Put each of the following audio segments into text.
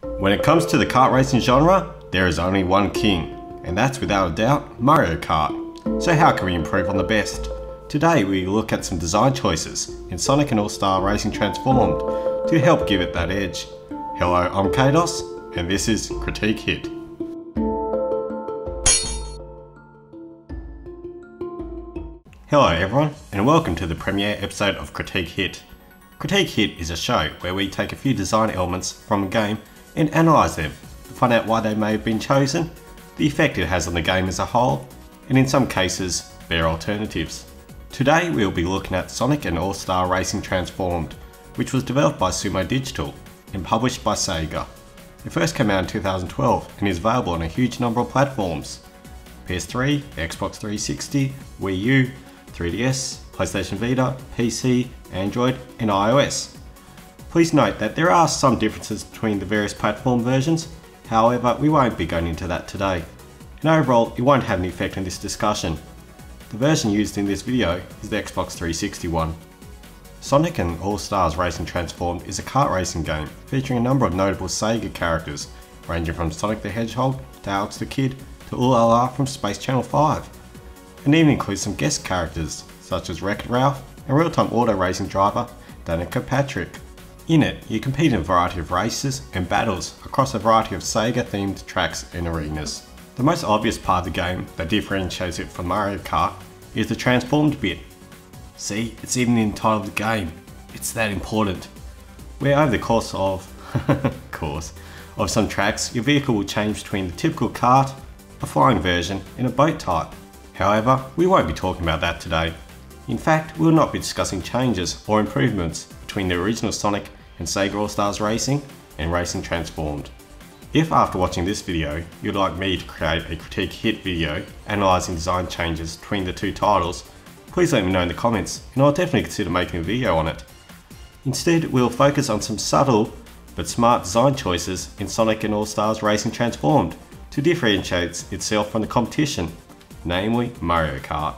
When it comes to the kart racing genre, there is only one king, and that's without a doubt Mario Kart. So how can we improve on the best? Today we look at some design choices in Sonic and All-Star Racing Transformed to help give it that edge. Hello, I'm Kados, and this is Critique Hit. Hello everyone, and welcome to the premiere episode of Critique Hit. Critique Hit is a show where we take a few design elements from a game and analyse them to find out why they may have been chosen, the effect it has on the game as a whole, and in some cases, their alternatives. Today we'll be looking at Sonic and All-Star Racing Transformed, which was developed by Sumo Digital and published by Sega. It first came out in 2012 and is available on a huge number of platforms: PS3, Xbox 360, Wii U, 3DS, PlayStation Vita, PC, Android and iOS. Please note that there are some differences between the various platform versions, however we won't be going into that today, and overall it won't have an effect on this discussion. The version used in this video is the Xbox 360 one. Sonic and All-Stars Racing Transformed is a kart racing game featuring a number of notable Sega characters, ranging from Sonic the Hedgehog to Alex the Kid to Ooh-La-La from Space Channel 5, and even includes some guest characters such as Wreck-It Ralph and real-time auto racing driver Danica Patrick. In it, you compete in a variety of races and battles across a variety of Sega-themed tracks and arenas. The most obvious part of the game that differentiates it from Mario Kart is the transformed bit. See, it's even in the title of the game. It's that important. Where over the course of some tracks, your vehicle will change between the typical kart, a flying version, and a boat type. However, we won't be talking about that today. In fact, we will not be discussing changes or improvements between the original Sonic and Sega All-Stars Racing and Racing Transformed. If after watching this video you'd like me to create a Critique Hit video analysing design changes between the two titles, please let me know in the comments and I'll definitely consider making a video on it. Instead, we'll focus on some subtle but smart design choices in Sonic and All-Stars Racing Transformed to differentiate itself from the competition, namely Mario Kart.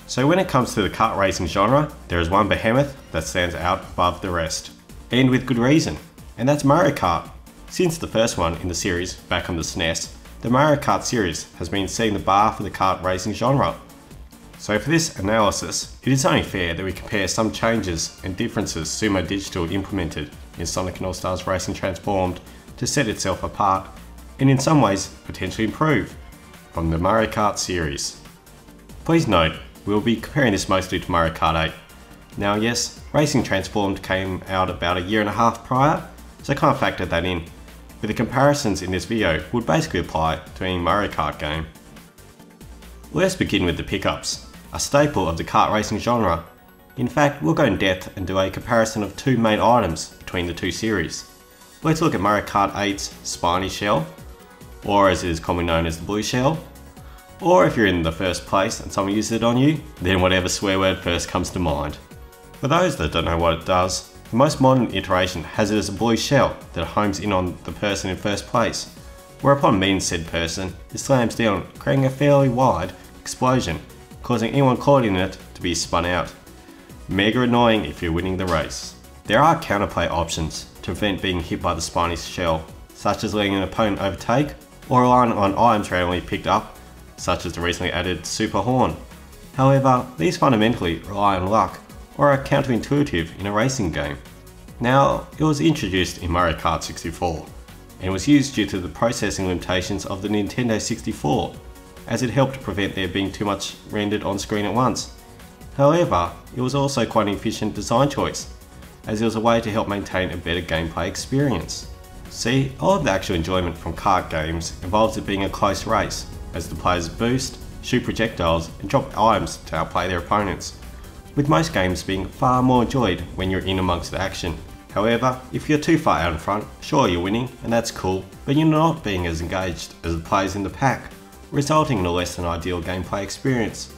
So when it comes to the kart racing genre, there is one behemoth that stands out above the rest, and with good reason, and that's Mario Kart. Since the first one in the series back on the SNES, the Mario Kart series has been setting the bar for the kart racing genre. So for this analysis, it is only fair that we compare some changes and differences Sumo Digital implemented in Sonic and All-Stars Racing Transformed to set itself apart, and in some ways potentially improve, from the Mario Kart series. Please note, we'll be comparing this mostly to Mario Kart 8. Now yes, Racing Transformed came out about a year and a half prior, so I can't factor that in, but the comparisons in this video would basically apply to any Mario Kart game. Let's begin with the pickups, a staple of the kart racing genre. In fact, we'll go in depth and do a comparison of two main items between the two series. Let's look at Mario Kart 8's spiny shell, or as it is commonly known as the blue shell, or if you're in the first place and someone uses it on you, then whatever swear word first comes to mind. For those that don't know what it does, the most modern iteration has it as a blue shell that homes in on the person in first place, whereupon meeting said person, it slams down, creating a fairly wide explosion, causing anyone caught in it to be spun out. Mega annoying if you're winning the race. There are counterplay options to prevent being hit by the spiny shell, such as letting an opponent overtake, or relying on items randomly picked up, such as the recently added Super Horn. However, these fundamentally rely on luck, or are counterintuitive in a racing game. Now, it was introduced in Mario Kart 64, and was used due to the processing limitations of the Nintendo 64, as it helped prevent there being too much rendered on screen at once. However, it was also quite an efficient design choice, as it was a way to help maintain a better gameplay experience. See, all of the actual enjoyment from kart games involves it being a close race, as the players boost, shoot projectiles and drop items to outplay their opponents, with most games being far more enjoyed when you're in amongst the action. However, if you're too far out in front, sure you're winning and that's cool, but you're not being as engaged as the players in the pack, resulting in a less than ideal gameplay experience.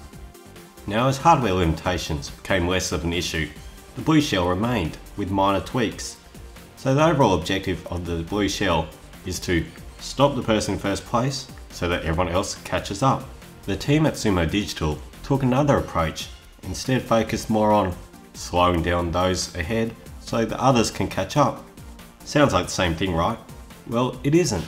Now as hardware limitations became less of an issue, the blue shell remained with minor tweaks. So the overall objective of the blue shell is to stop the person in first place so that everyone else catches up. The team at Sumo Digital took another approach, instead focused more on slowing down those ahead so the others can catch up. Sounds like the same thing, right? Well, it isn't.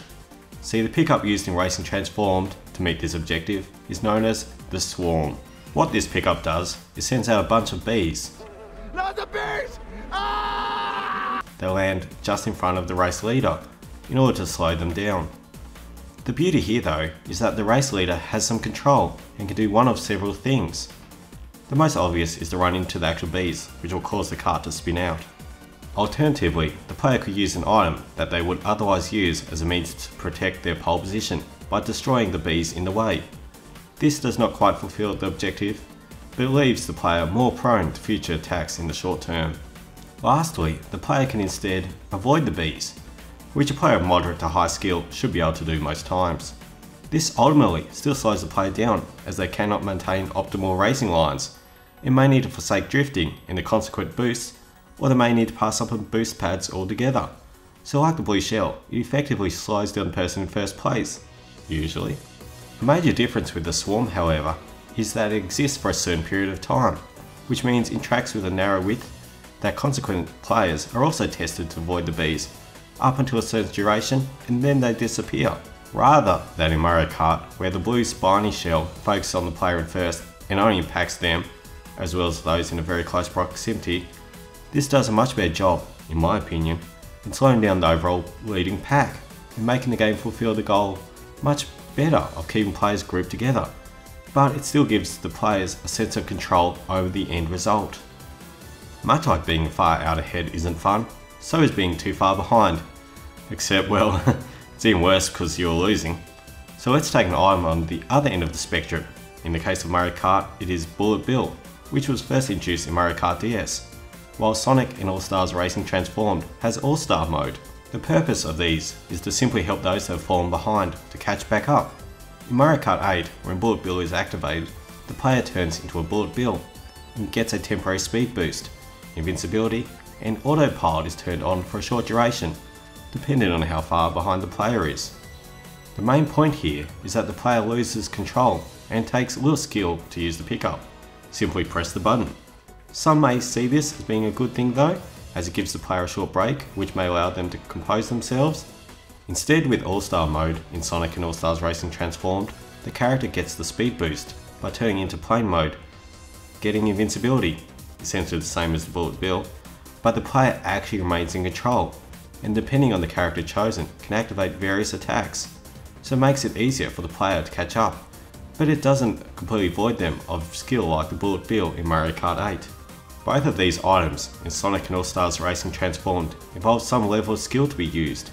See, the pickup used in Racing Transformed to meet this objective is known as the Swarm. What this pickup does is sends out a bunch of bees. Not the bees! Ah! They land just in front of the race leader in order to slow them down. The beauty here though is that the race leader has some control and can do one of several things. The most obvious is to run into the actual bees, which will cause the cart to spin out. Alternatively, the player could use an item that they would otherwise use as a means to protect their pole position by destroying the bees in the way. This does not quite fulfill the objective, but it leaves the player more prone to future attacks in the short term. Lastly, the player can instead avoid the bees, which a player of moderate to high skill should be able to do most times. This ultimately still slows the player down as they cannot maintain optimal racing lines and may need to forsake drifting in the consequent boosts, or they may need to pass up on boost pads altogether. So like the blue shell, it effectively slows down the person in first place, usually. A major difference with the Swarm, however, is that it exists for a certain period of time, which means in tracks with a narrow width, that consequent players are also tested to avoid the bees up until a certain duration and then they disappear. Rather than in Mario Kart, where the blue spiny shell focuses on the player in first and only impacts them, as well as those in a very close proximity, this does a much better job, in my opinion, in slowing down the overall leading pack and making the game fulfill the goal much better of keeping players grouped together, but it still gives the players a sense of control over the end result. Much like being far out ahead isn't fun, so is being too far behind. Except, well, it's even worse because you're losing. So let's take an item on the other end of the spectrum. In the case of Mario Kart, it is Bullet Bill, which was first introduced in Mario Kart DS, while Sonic in AllStars Racing Transformed has All-Star mode. The purpose of these is to simply help those who have fallen behind to catch back up. In Mario Kart 8, when Bullet Bill is activated, the player turns into a Bullet Bill and gets a temporary speed boost, invincibility, and autopilot is turned on for a short duration, depending on how far behind the player is. The main point here is that the player loses control and takes little skill to use the pickup. Simply press the button. Some may see this as being a good thing though, as it gives the player a short break, which may allow them to compose themselves. Instead, with All-Star mode in Sonic and AllStars Racing Transformed, the character gets the speed boost by turning into plane mode, getting invincibility, essentially the same as the Bullet Bill, but the player actually remains in control, and depending on the character chosen, can activate various attacks, so it makes it easier for the player to catch up, but it doesn't completely void them of skill like the Bullet Bill in Mario Kart 8. Both of these items in Sonic and AllStars Racing Transformed involve some level of skill to be used.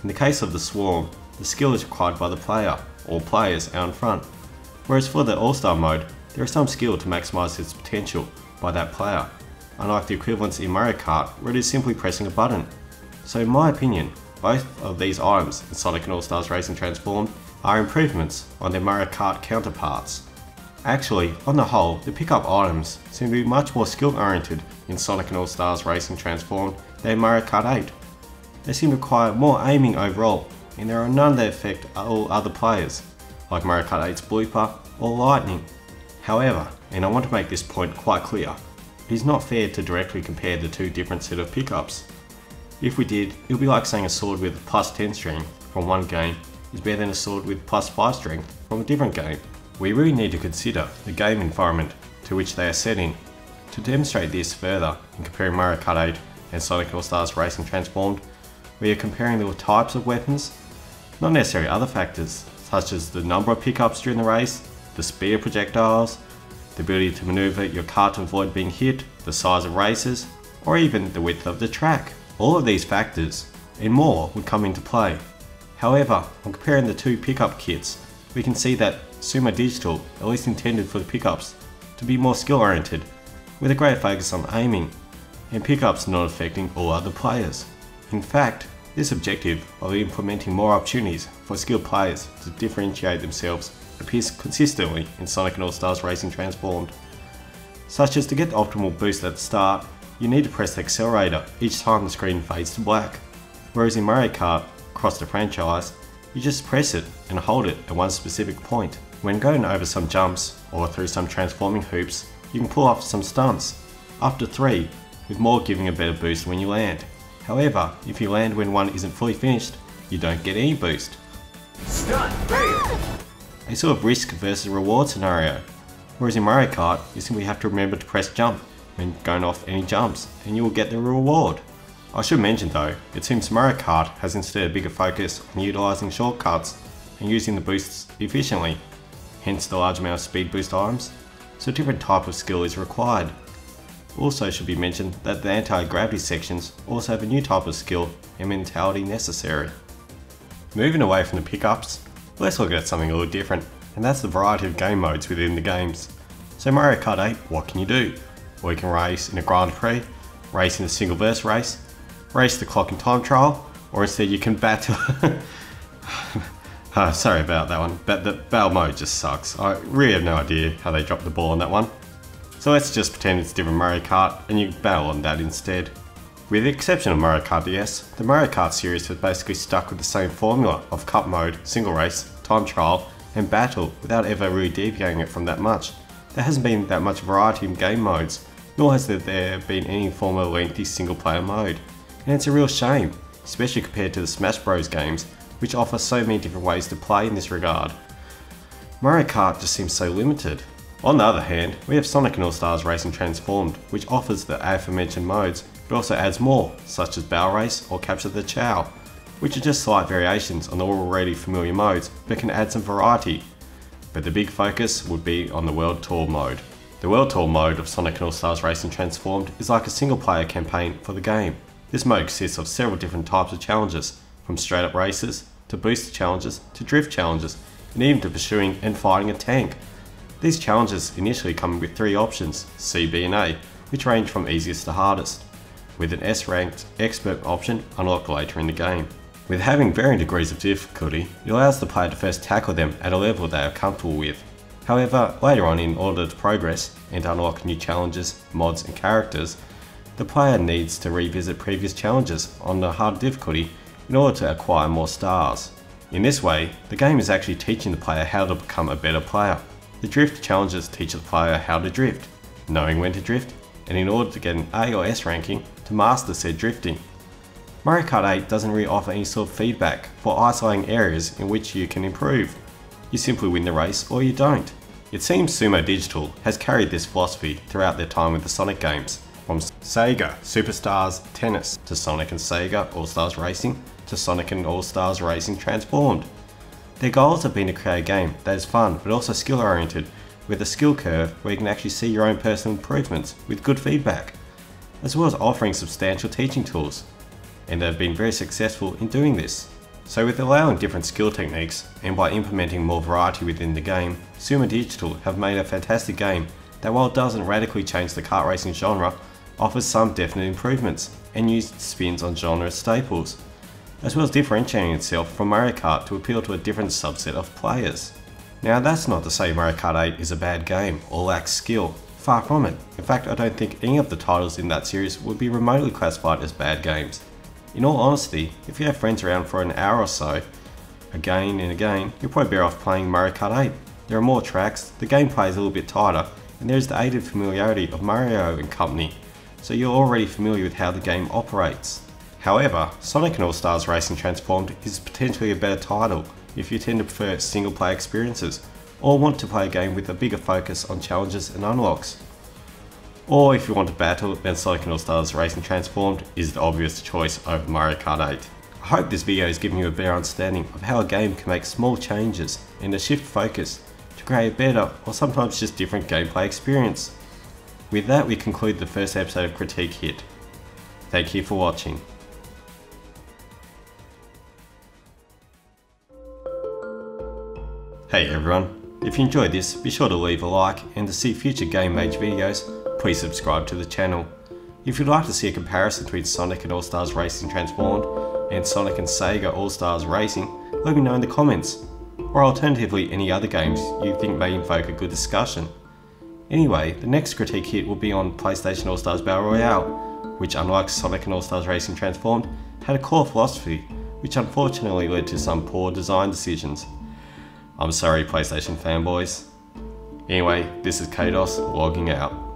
In the case of the Swarm, the skill is required by the player, or players out in front, whereas for the All-Star mode, there is some skill to maximise its potential by that player, unlike the equivalents in Mario Kart where it is simply pressing a button. So in my opinion, both of these items in Sonic and AllStars Racing Transformed are improvements on their Mario Kart counterparts. Actually, on the whole, the pickup items seem to be much more skill oriented in Sonic and AllStars Racing Transformed than Mario Kart 8. They seem to require more aiming overall, and there are none that affect all other players, like Mario Kart 8's Blooper or Lightning. However, and I want to make this point quite clear, it is not fair to directly compare the two different set of pickups. If we did, it would be like saying a sword with plus 10 strength from one game is better than a sword with plus 5 strength from a different game. We really need to consider the game environment to which they are set in. To demonstrate this further, in comparing Mario Kart 8 and Sonic All-Stars Racing Transformed, we are comparing the types of weapons, not necessarily other factors such as the number of pickups during the race, the speed of projectiles, the ability to maneuver your car to avoid being hit, the size of races, or even the width of the track. All of these factors and more would come into play. However, when comparing the two pickup kits, we can see that Sumo Digital at least intended for the pickups to be more skill oriented, with a great focus on aiming, and pickups not affecting all other players. In fact, this objective of implementing more opportunities for skilled players to differentiate themselves appears consistently in Sonic and All-Stars Racing Transformed, such as to get the optimal boost at the start, you need to press the accelerator each time the screen fades to black, whereas in Mario Kart across the franchise, you just press it and hold it at one specific point. When going over some jumps or through some transforming hoops, you can pull off some stunts, up to 3, with more giving a better boost when you land. However, if you land when one isn't fully finished, you don't get any boost. Stunt fail. A sort of risk versus reward scenario. Whereas in Mario Kart, you simply have to remember to press jump when going off any jumps, and you will get the reward. I should mention though, it seems Mario Kart has instead a bigger focus on utilising shortcuts and using the boosts efficiently, hence the large amount of speed boost items, so a different type of skill is required. Also should be mentioned that the anti-gravity sections also have a new type of skill and mentality necessary. Moving away from the pickups, let's look at something a little different, and that's the variety of game modes within the games. So Mario Kart 8, what can you do? Well, you can race in a Grand Prix, race in a single verse race, race the clock and time trial, or instead you can battle... sorry about that one, but the battle mode just sucks. I really have no idea how they dropped the ball on that one. So let's just pretend it's a different Mario Kart and you battle on that instead. With the exception of Mario Kart DS, the Mario Kart series has basically stuck with the same formula of cup mode, single race, time trial and battle without ever really deviating it from that much. There hasn't been that much variety in game modes, nor has there been any form of lengthy single player mode. And it's a real shame, especially compared to the Smash Bros games, which offer so many different ways to play in this regard. Mario Kart just seems so limited. On the other hand, we have Sonic and AllStars Racing Transformed, which offers the aforementioned modes, but also adds more, such as Battle Race or Capture the Chow, which are just slight variations on the already familiar modes, but can add some variety. But the big focus would be on the World Tour mode. The World Tour mode of Sonic and AllStars Racing Transformed is like a single player campaign for the game. This mode consists of several different types of challenges, from straight up races, to booster challenges, to drift challenges, and even to pursuing and fighting a tank. These challenges initially come with 3 options, C, B and A, which range from easiest to hardest, with an S-ranked expert option unlocked later in the game. With having varying degrees of difficulty, it allows the player to first tackle them at a level they are comfortable with. However, later on, in order to progress and unlock new challenges, mods and characters, the player needs to revisit previous challenges on the hard difficulty in order to acquire more stars. In this way, the game is actually teaching the player how to become a better player. The drift challenges teach the player how to drift, knowing when to drift, and in order to get an A or S ranking, to master said drifting. Mario Kart 8 doesn't really offer any sort of feedback for isolating areas in which you can improve. You simply win the race or you don't. It seems Sumo Digital has carried this philosophy throughout their time with the Sonic games, from Sega Superstars Tennis to Sonic and Sega AllStars Racing to Sonic and AllStars Racing Transformed. Their goals have been to create a game that is fun but also skill oriented, with a skill curve where you can actually see your own personal improvements with good feedback, as well as offering substantial teaching tools, and they have been very successful in doing this. So with allowing different skill techniques and by implementing more variety within the game, Sumo Digital have made a fantastic game that, while it doesn't radically change the kart racing genre, offers some definite improvements and used spins on genre staples, as well as differentiating itself from Mario Kart to appeal to a different subset of players. Now that's not to say Mario Kart 8 is a bad game or lacks skill, far from it. In fact, I don't think any of the titles in that series would be remotely classified as bad games. In all honesty, if you have friends around for an hour or so, again and again, you're probably better off playing Mario Kart 8. There are more tracks, the gameplay is a little bit tighter, and there is the added familiarity of Mario and company, so you're already familiar with how the game operates. However, Sonic and AllStars Racing Transformed is potentially a better title if you tend to prefer single player experiences, or want to play a game with a bigger focus on challenges and unlocks. Or if you want to battle, then Sonic and AllStars Racing Transformed is the obvious choice over Mario Kart 8. I hope this video has given you a better understanding of how a game can make small changes and a shift focus to create a better, or sometimes just different gameplay experience. With that, we conclude the first episode of Critique Hit. Thank you for watching. Hey everyone, if you enjoyed this, be sure to leave a like, and to see future Game Mage videos, please subscribe to the channel. If you'd like to see a comparison between Sonic and AllStars Racing Transformed and Sonic and Sega AllStars Racing, let me know in the comments, or alternatively any other games you think may invoke a good discussion. Anyway, the next Critique Hit will be on PlayStation All-Stars Battle Royale, which, unlike Sonic and AllStars Racing Transformed, had a core philosophy, which unfortunately led to some poor design decisions. I'm sorry, PlayStation fanboys. Anyway, this is Kados logging out.